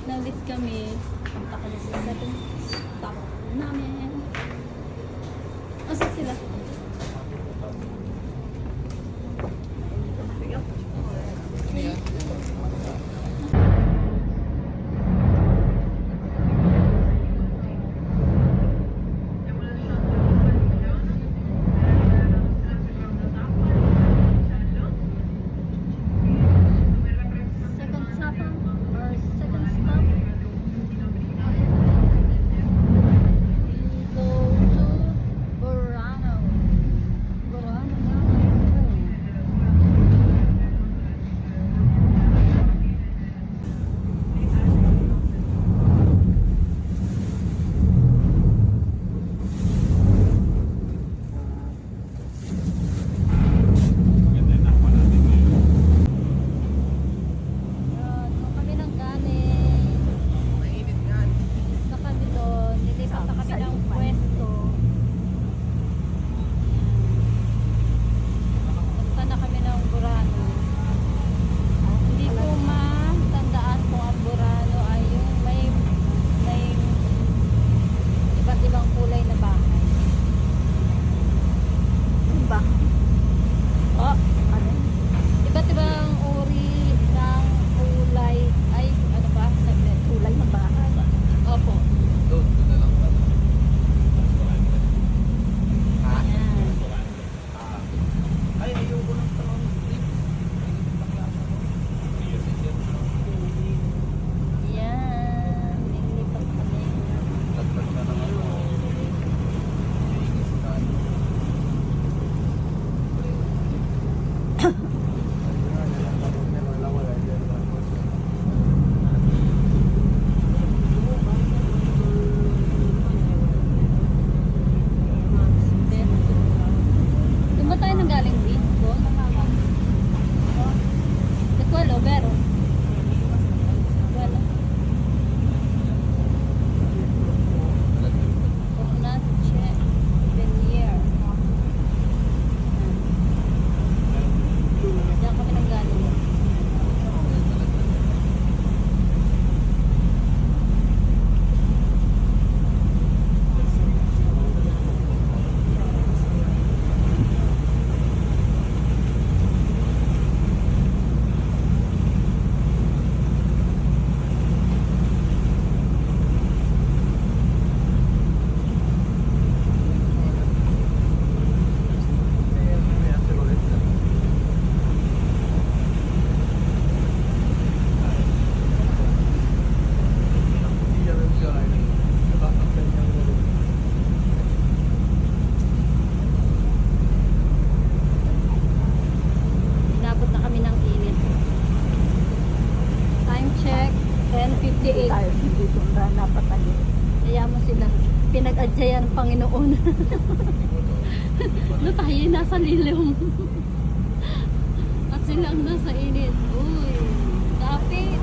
late na ulit kami. Punta kami sa second stop namin. Asa sila? Pinag-adya ng Panginoon. No, tayo nasa lilim. At sila ang nasa init. Uy, kapit.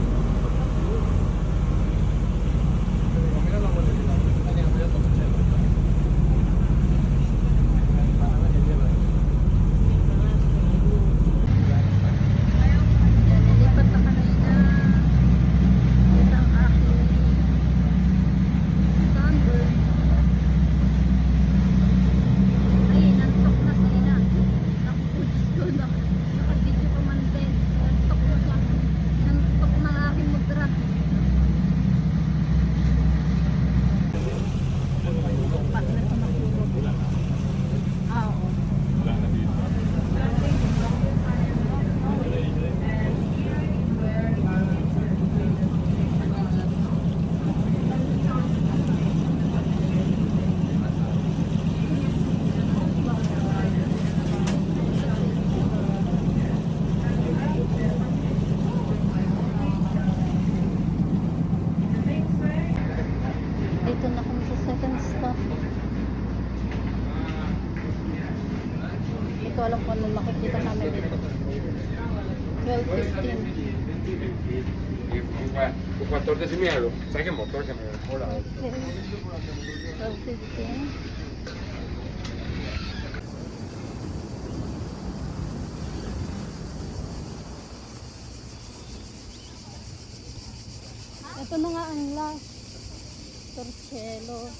Dito na kami sa second stop. Ito alam ko ano makikita namin dito. 12:15. Un 14 miedo. ¿Sabes qué motor se me hola? Okay. 12:15. Ito na nga ang last. Torcello.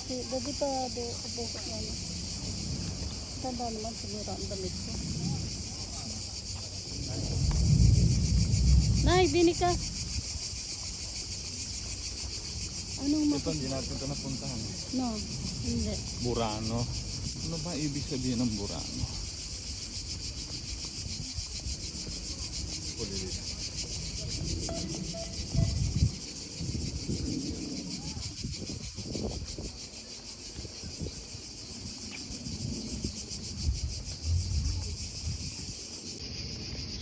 Dito pa kapukot na yun. Tanda naman siguro ang damit ko. Nay, bini ka. Anong Ito, hindi natin ito napuntahan. No, hindi. Burano. Ano ba ibig sabihin ng Burano?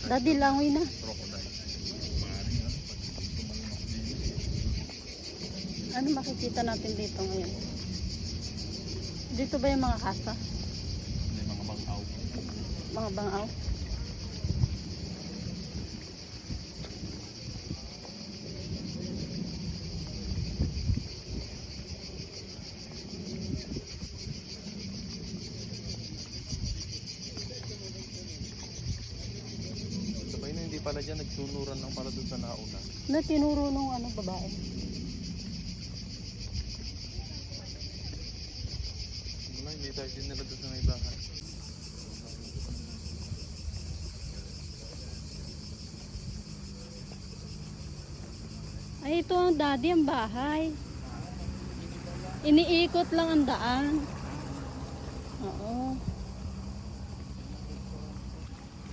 Daddy, langoy na. Crocodile. Ano makikita natin dito ngayon? Dito ba yung mga kasa? May mga bangaw. Mga bangaw? Sabay na hindi pala dyan nagsunuran lang pala doon sa nauna. Na tinuro nung ano, babae. Wala, hindi tayo din nila doon sa may bahay. Ay, ito ang daddy, ang bahay. Iniikot lang ang daan. Oo.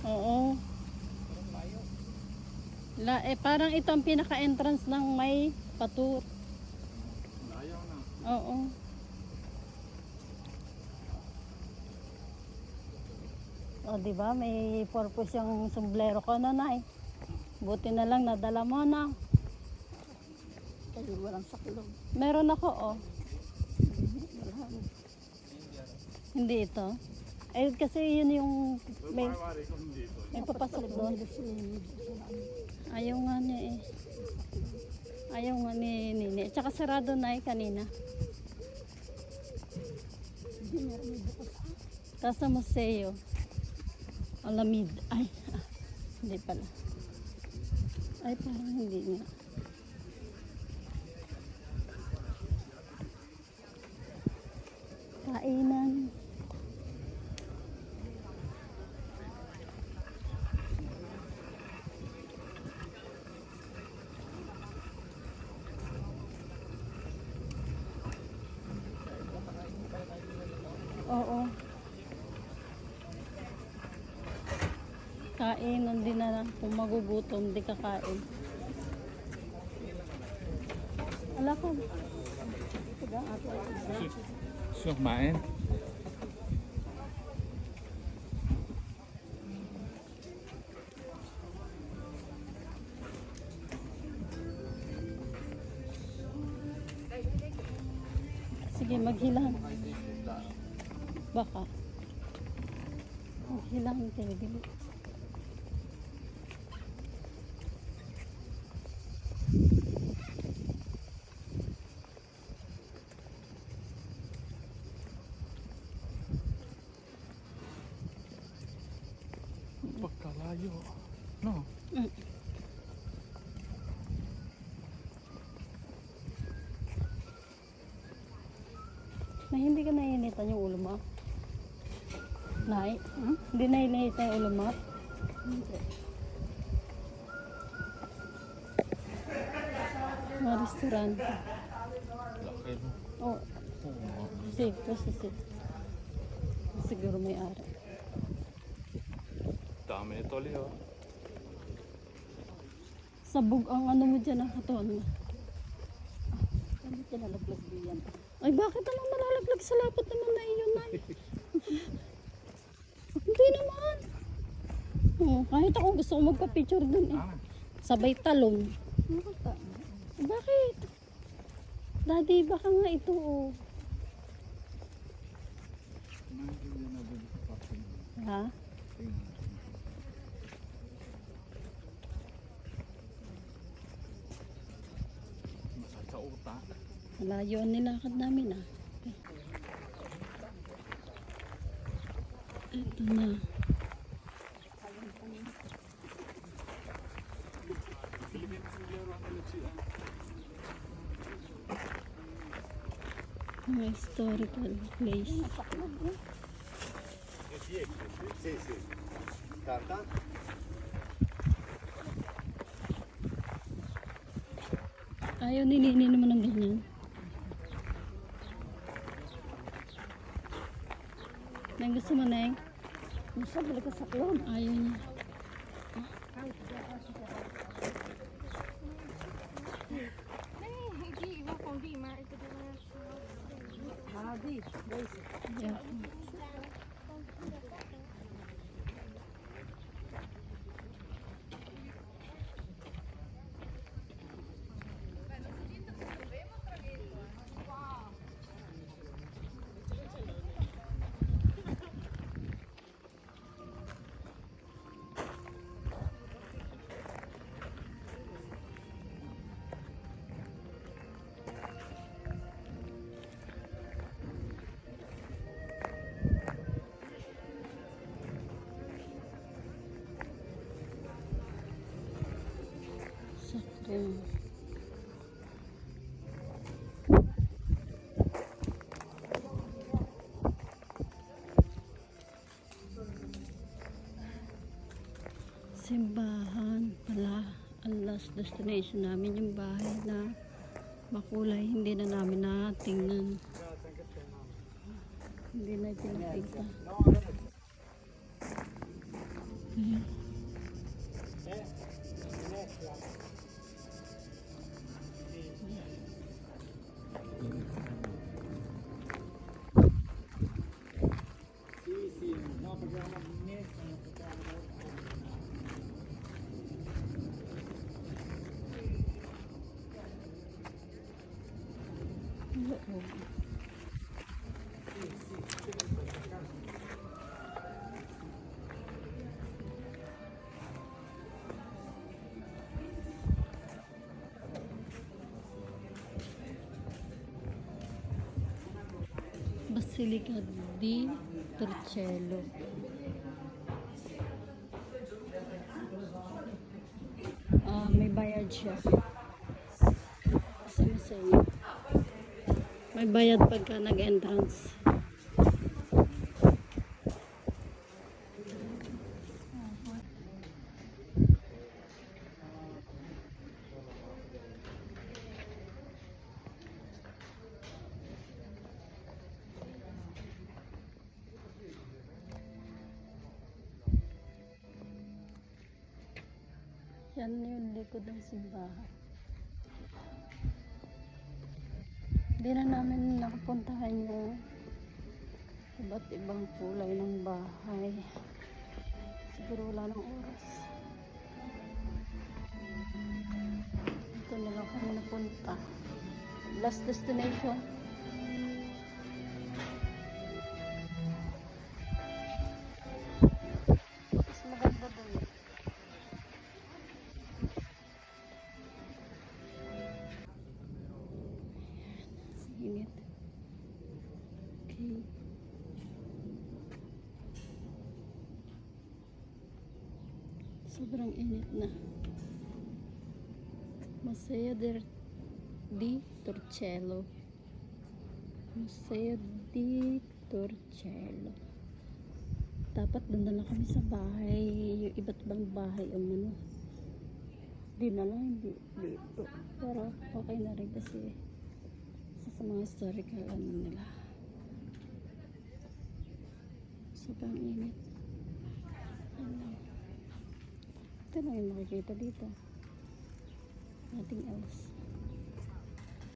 Oo. Parang ito ang pinaka-entrance ng may patur. Ayaw na. Oo. O, diba? May purpose yung sombrero ko na, Nay. Buti na lang nadala mo na. Kasi walang saklog. Meron ako, oh. Hindi ito. Eh, kasi yun yung may papasok doon. Ayaw nga niya eh. Ayaw nga ni Nini. Tsaka sarado na eh kanina. Tapos sa museo. Alamid. Ay, hindi pala. Ay, parang hindi nga. Kainan. Oo. Kainan din na lang. Kung magugutom, di kakain. Ala ko. Ito ato. Gusto kumain? Sige, maghilang. Baka. Maghilang tayo dili. Pagkalayo. No? Mm. Na hindi ka naiinitan yung ulo mo? Nay? Hindi naiinitan yung ulo mo? Hindi. Mga restaurant. Laki mo. Oh, Oo. safe. Kasi safe. Siguro may ari. Dami nito Leo. Sabog ang ano mo dyan ang katon mo. Hindi tinalaglag diyan. Ay, bakit naman malalaglag sa lapot naman na iyon, Nay? Hindi naman. Oh, kahit ako gusto ko magpa-picture dun eh. Sabay talon. Bakit? Daddy, baka nga ito oh. Ha? Masakit sa utak. Malayo ang nilakad namin ah. Ito na. Mga historical place. Sì, sì. Carta? Ayaw ni Nini naman ng ganyan. Neng, gusto mo, Neng? Bisa balik ke saklon. Ayaw niya. Hindi, iba kung di ito din na Hadi. Yeah. Sakto. Simbahan pala ang last destination namin, yung bahay na makulay, hindi na namin natingnan, hindi na pinakita. Ayan. Loob. Basilica di Torcello. May bayad siya. Kasi masaya. May bayad pagka nag-entrance. Yan yung likod ng simbahan. Hindi na namin nakapuntahan yung iba't ibang kulay ng bahay. Siguro wala ng oras. Ito na lang kami napunta. Last destination. Mas maganda dun. Init. Okay. Sobrang init na. Museo di Torcello. Museo di Torcello. Dapat doon na lang kami sa bahay. Yung iba't ibang bahay ang ano. Di na lang, hindi dito. Pero okay na rin kasi sa mga historical ano nila. Sobrang init. Ano. Ito lang yung makikita dito. Nothing else.